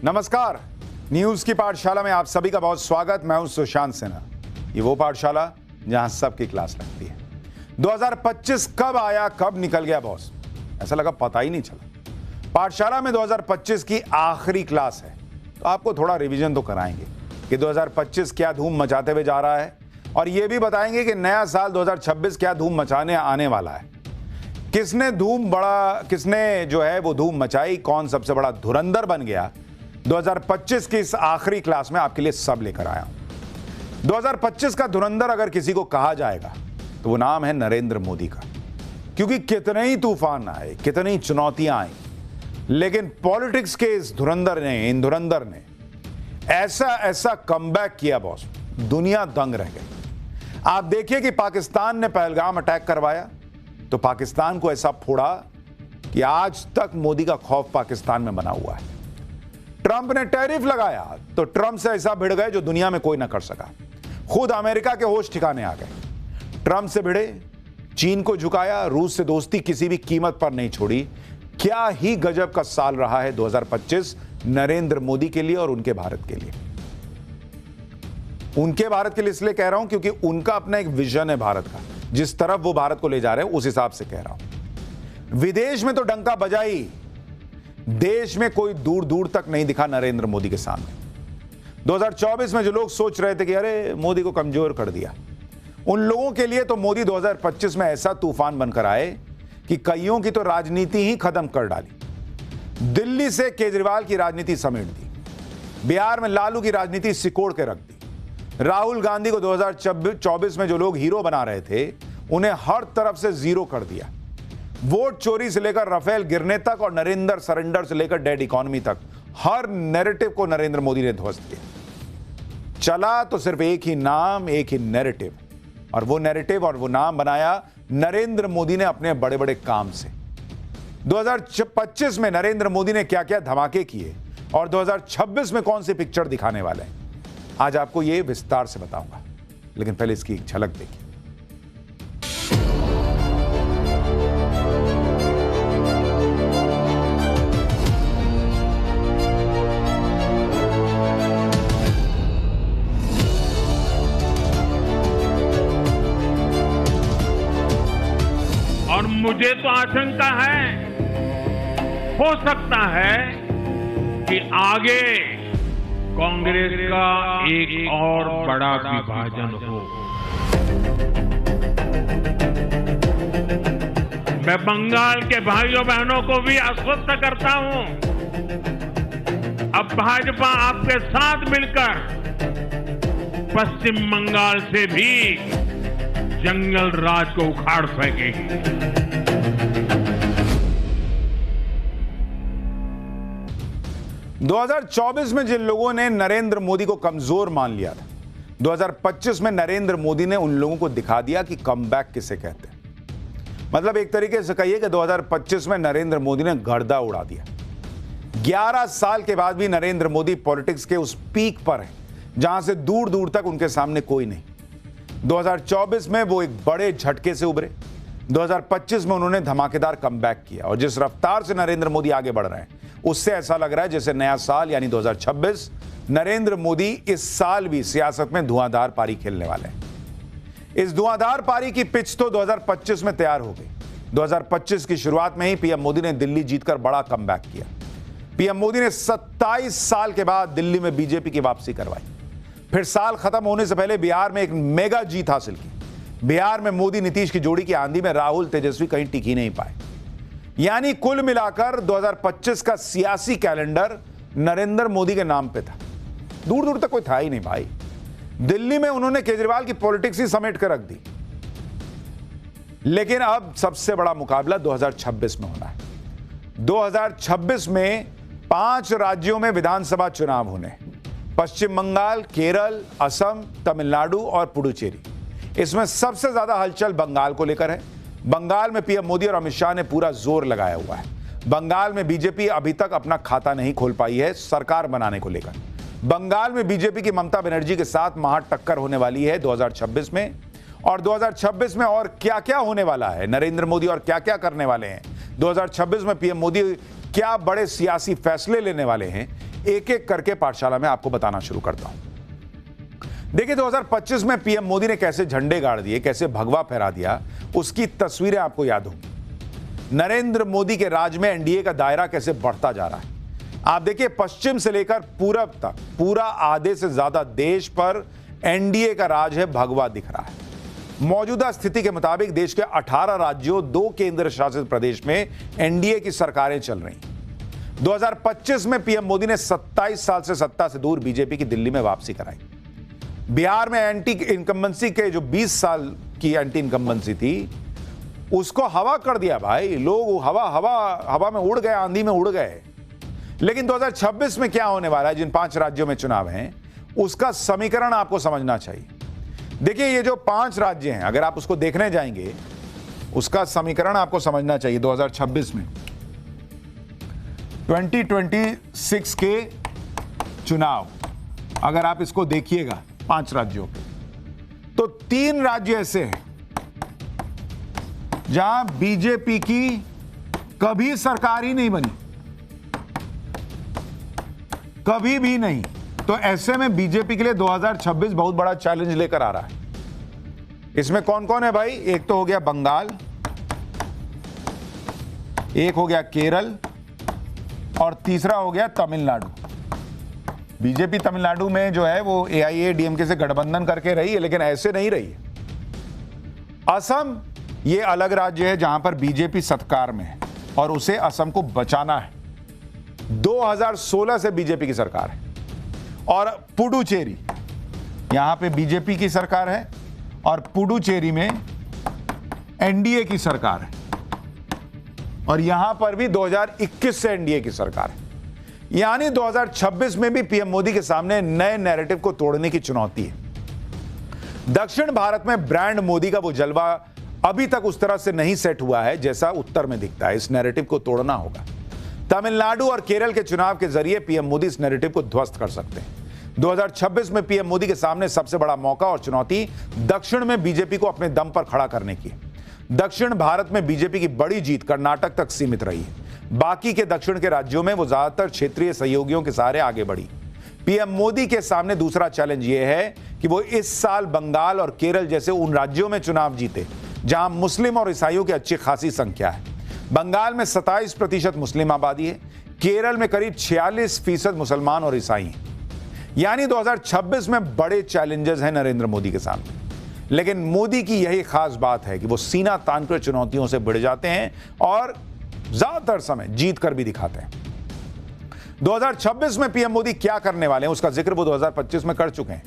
नमस्कार, न्यूज की पाठशाला में आप सभी का बहुत स्वागत। मैं हूं सुशांत सिन्हा। ये वो पाठशाला जहां सबकी क्लास लगती है। 2025 कब आया कब निकल गया बॉस, ऐसा लगा पता ही नहीं चला। पाठशाला में 2025 की आखिरी क्लास है, तो आपको थोड़ा रिवीजन तो कराएंगे कि 2025 क्या धूम मचाते हुए जा रहा है, और ये भी बताएंगे कि नया साल 2026 क्या धूम मचाने आने वाला है। किसने जो है वो धूम मचाई, कौन सबसे बड़ा धुरंधर बन गया, 2025 की इस आखिरी क्लास में आपके लिए सब लेकर आया हूं। 2025 का धुरंधर अगर किसी को कहा जाएगा तो वो नाम है नरेंद्र मोदी का, क्योंकि कितने ही तूफान आए, कितनी चुनौतियां आई, लेकिन पॉलिटिक्स के इस धुरंधर ने ऐसा कमबैक किया बॉस, दुनिया दंग रह गई। आप देखिए कि पाकिस्तान ने पहलगाम अटैक करवाया तो पाकिस्तान को ऐसा फोड़ा कि आज तक मोदी का खौफ पाकिस्तान में बना हुआ है। ट्रंप ने टैरिफ लगाया तो ट्रंप से ऐसा भिड़ गए जो दुनिया में कोई ना कर सका। खुद अमेरिका के होश ठिकाने आ गए, ट्रंप से भिड़े, चीन को झुकाया, रूस से दोस्ती किसी भी कीमत पर नहीं छोड़ी। क्या ही गजब का साल रहा है 2025 नरेंद्र मोदी के लिए और उनके भारत के लिए। उनके भारत के लिए इसलिए कह रहा हूं क्योंकि उनका अपना एक विजन है भारत का, जिस तरफ वो भारत को ले जा रहे हैं उस हिसाब से कह रहा हूं। विदेश में तो डंका बजाई, देश में कोई दूर दूर तक नहीं दिखा नरेंद्र मोदी के सामने। 2024 में जो लोग सोच रहे थे कि अरे मोदी को कमजोर कर दिया, उन लोगों के लिए तो मोदी 2025 में ऐसा तूफान बनकर आए कि कईयों की तो राजनीति ही खत्म कर डाली। दिल्ली से केजरीवाल की राजनीति समेट दी, बिहार में लालू की राजनीति सिकोड़ के रख दी, राहुल गांधी को 2024 में जो लोग हीरो बना रहे थे उन्हें हर तरफ से जीरो कर दिया। वोट चोरी से लेकर राफेल गिरने तक और नरेंद्र सरेंडर से लेकर डेड इकोनॉमी तक हर नैरेटिव को नरेंद्र मोदी ने ध्वस्त किया। चला तो सिर्फ एक ही नाम, एक ही नैरेटिव, और वो नैरेटिव और वो नाम बनाया नरेंद्र मोदी ने अपने बड़े बड़े काम से। 2025 में नरेंद्र मोदी ने क्या क्या धमाके किए और 2026 में कौन सी पिक्चर दिखाने वाले हैं, आज आपको ये विस्तार से बताऊंगा, लेकिन पहले इसकी एक झलक देखिए। और मुझे तो आशंका है, हो सकता है कि आगे कांग्रेस का एक और बड़ा विभाजन हो। मैं बंगाल के भाइयों बहनों को भी आश्वस्त करता हूं, अब भाजपा आपके साथ मिलकर पश्चिम बंगाल से भी जंगल राज को उखाड़ फेंकेगी। 2024 में जिन लोगों ने नरेंद्र मोदी को कमजोर मान लिया था, 2025 में नरेंद्र मोदी ने उन लोगों को दिखा दिया कि कमबैक किसे कहते हैं। मतलब एक तरीके से कहिए कि 2025 में नरेंद्र मोदी ने गर्दा उड़ा दिया। 11 साल के बाद भी नरेंद्र मोदी पॉलिटिक्स के उस पीक पर है जहां से दूर दूर तक उनके सामने कोई नहीं। 2024 में वो एक बड़े झटके से उभरे, 2025 में उन्होंने धमाकेदार कमबैक किया, और जिस रफ्तार से नरेंद्र मोदी आगे बढ़ रहे हैं उससे ऐसा लग रहा है जैसे नया साल यानी 2026 नरेंद्र मोदी इस साल भी सियासत में धुआंधार पारी खेलने वाले हैं। इस धुआंधार पारी की पिच तो 2025 में तैयार हो गई। 2025 की शुरुआत में ही पीएम मोदी ने दिल्ली जीतकर बड़ा कमबैक किया। पीएम मोदी ने 27 साल के बाद दिल्ली में बीजेपी की वापसी करवाई। फिर साल खत्म होने से पहले बिहार में एक मेगा जीत हासिल की। बिहार में मोदी नीतीश की जोड़ी की आंधी में राहुल तेजस्वी कहीं टिक ही नहीं पाए। यानी कुल मिलाकर 2025 का सियासी कैलेंडर नरेंद्र मोदी के नाम पे था, दूर दूर तक कोई था ही नहीं भाई। दिल्ली में उन्होंने केजरीवाल की पॉलिटिक्स ही समेट कर रख दी। लेकिन अब सबसे बड़ा मुकाबला 2026 में होना है। 2026 में 5 राज्यों में विधानसभा चुनाव होने, पश्चिम बंगाल, केरल, असम, तमिलनाडु और पुडुचेरी। इसमें सबसे ज्यादा हलचल बंगाल को लेकर है। बंगाल में पीएम मोदी और अमित शाह ने पूरा जोर लगाया हुआ है। बंगाल में बीजेपी अभी तक अपना खाता नहीं खोल पाई है सरकार बनाने को लेकर। बंगाल में बीजेपी की ममता बनर्जी के साथ महा टक्कर होने वाली है 2026 में। और 2026 में और क्या क्या होने वाला है, नरेंद्र मोदी और क्या क्या करने वाले हैं। 2026 में पीएम मोदी क्या बड़े सियासी फैसले लेने वाले हैं, एक एक करके पाठशाला में आपको बताना शुरू करता हूं। देखिए 2025 में पीएम मोदी ने कैसे झंडे गाड़ दिए, कैसे भगवा फहरा दिया, उसकी तस्वीरें आपको याद होंगी। नरेंद्र मोदी के राज में एनडीए का दायरा कैसे बढ़ता जा रहा है। आप देखिए पश्चिम से लेकर पूरब तक पूरा आधे से ज्यादा देश पर एनडीए का राज है, भगवा दिख रहा है। मौजूदा स्थिति के मुताबिक देश के 18 राज्यों, 2 केंद्र शासित प्रदेश में एनडीए की सरकारें चल रही। 2025 में पीएम मोदी ने 27 साल से सत्ता से दूर बीजेपी की दिल्ली में वापसी कराई। बिहार में एंटी इनकम्बेंसी के जो 20 साल की एंटी इनकम्बेंसी थी उसको हवा कर दिया भाई। लोग हवा में उड़ गए, आंधी में उड़ गए। लेकिन 2026 में क्या होने वाला है, जिन 5 राज्यों में चुनाव हैं, उसका समीकरण आपको समझना चाहिए। देखिए ये जो 5 राज्य हैं, अगर आप उसको देखने जाएंगे, उसका समीकरण आपको समझना चाहिए। 2026 में 2026 के चुनाव अगर आप इसको देखिएगा 5 राज्यों के, तो 3 राज्य ऐसे हैं जहां बीजेपी की कभी सरकार ही नहीं बनी, कभी भी नहीं। तो ऐसे में बीजेपी के लिए 2026 बहुत बड़ा चैलेंज लेकर आ रहा है। इसमें कौन कौन है भाई? एक तो हो गया बंगाल, एक हो गया केरल और तीसरा हो गया तमिलनाडु। बीजेपी तमिलनाडु में जो है वो एआईएडीएमके से गठबंधन करके रही है, लेकिन ऐसे नहीं रही है। असम ये अलग राज्य है जहां पर बीजेपी सत्कार में है और उसे असम को बचाना है। 2016 से बीजेपी की सरकार है। और पुडुचेरी, यहां पे बीजेपी की सरकार है और पुडुचेरी में एनडीए की सरकार है और यहां पर भी 2021 से एनडीए की सरकार है। यानी 2026 में भी पीएम मोदी के सामने नए नैरेटिव को तोड़ने की चुनौती है। दक्षिण भारत में ब्रांड मोदी का वो जलवा अभी तक उस तरह से नहीं सेट हुआ है जैसा उत्तर में दिखता है। इस नैरेटिव को तोड़ना होगा। तमिलनाडु और केरल के चुनाव के जरिए पीएम मोदी इस नैरेटिव को ध्वस्त कर सकते हैं। 2026 में पीएम मोदी के सामने सबसे बड़ा मौका और चुनौती दक्षिण में बीजेपी को अपने दम पर खड़ा करने की है। दक्षिण भारत में बीजेपी की बड़ी जीत कर्नाटक तक सीमित रही है। बाकी के दक्षिण के राज्यों में वो ज्यादातर क्षेत्रीय सहयोगियों के सहारे आगे बढ़ी। पीएम मोदी के सामने दूसरा चैलेंज यह है कि वो इस साल बंगाल और केरल जैसे उन राज्यों में चुनाव जीते जहां मुस्लिम और ईसाइयों की अच्छी खासी संख्या है। बंगाल में 27% मुस्लिम आबादी है, केरल में करीब 46% मुसलमान और ईसाई हैं। यानी 2026 में बड़े चैलेंजेस हैं नरेंद्र मोदी के सामने। लेकिन मोदी की यही खास बात है कि वो सीना तानकर चुनौतियों से भिड़ जाते हैं और ज्यादातर समय जीत कर भी दिखाते हैं। 2026 में पीएम मोदी क्या करने वाले हैं उसका जिक्र वो 2025 में कर चुके हैं।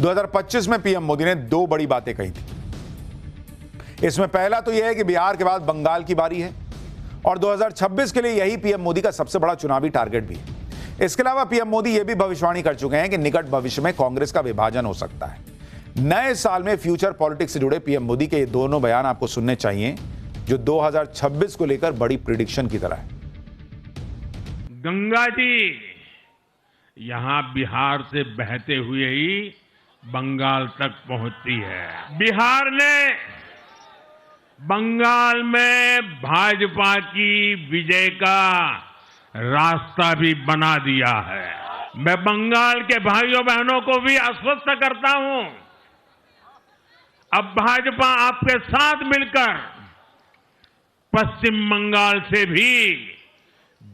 2025 में पीएम मोदी ने 2 बड़ी बातें कही थी। इसमें पहला तो यह है कि बिहार के बाद बंगाल की बारी है और 2026 के लिए यही पीएम मोदी का सबसे बड़ा चुनावी टारगेट भी है। इसके अलावा पीएम मोदी यह भी भविष्यवाणी कर चुके हैं कि निकट भविष्य में कांग्रेस का विभाजन हो सकता है। नए साल में फ्यूचर पॉलिटिक्स से जुड़े पीएम मोदी के ये दोनों बयान आपको सुनने चाहिए जो 2026 को लेकर बड़ी प्रिडिक्शन की तरह है। गंगा जी यहां बिहार से बहते हुए ही बंगाल तक पहुंचती है। बिहार ने बंगाल में भाजपा की विजय का रास्ता भी बना दिया है। मैं बंगाल के भाइयों बहनों को भी आश्वस्त करता हूं, अब भाजपा आपके साथ मिलकर पश्चिम बंगाल से भी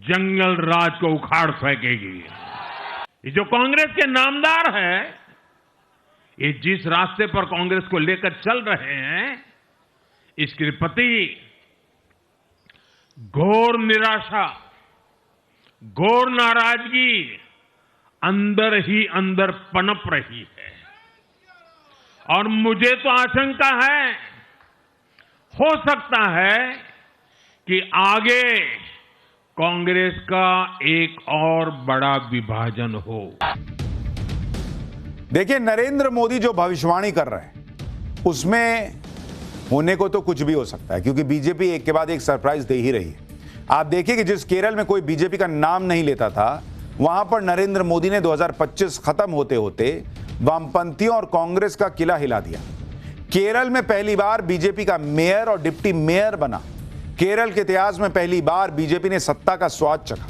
जंगल राज को उखाड़ फेंकेगी। ये जो कांग्रेस के नामदार है, ये जिस रास्ते पर कांग्रेस को लेकर चल रहे हैं, इसके प्रति घोर निराशा, घोर नाराजगी अंदर ही अंदर पनप रही है। और मुझे तो आशंका है, हो सकता है कि आगे कांग्रेस का एक और बड़ा विभाजन हो। देखिए नरेंद्र मोदी जो भविष्यवाणी कर रहे हैं उसमें होने को तो कुछ भी हो सकता है, क्योंकि बीजेपी एक के बाद एक सरप्राइज दे ही रही है। आप देखिए कि जिस केरल में कोई बीजेपी का नाम नहीं लेता था, वहां पर नरेंद्र मोदी ने 2025 खत्म होते होते वामपंथियों और कांग्रेस का किला हिला दिया। केरल में पहली बार बीजेपी का मेयर और डिप्टी मेयर बना। केरल के इतिहास में पहली बार बीजेपी ने सत्ता का स्वाद चखा।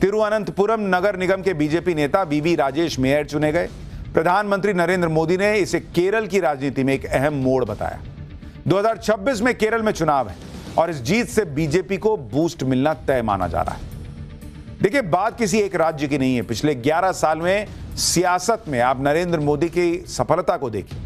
तिरुवनंतपुरम नगर निगम के बीजेपी नेता वीवी राजेश मेयर चुने गए। प्रधानमंत्री नरेंद्र मोदी ने इसे केरल की राजनीति में एक अहम मोड़ बताया। 2026 में केरल में चुनाव है और इस जीत से बीजेपी को बूस्ट मिलना तय माना जा रहा है। देखिए, बात किसी एक राज्य की नहीं है। पिछले 11 साल में सियासत में आप नरेंद्र मोदी की सफलता को देखिए।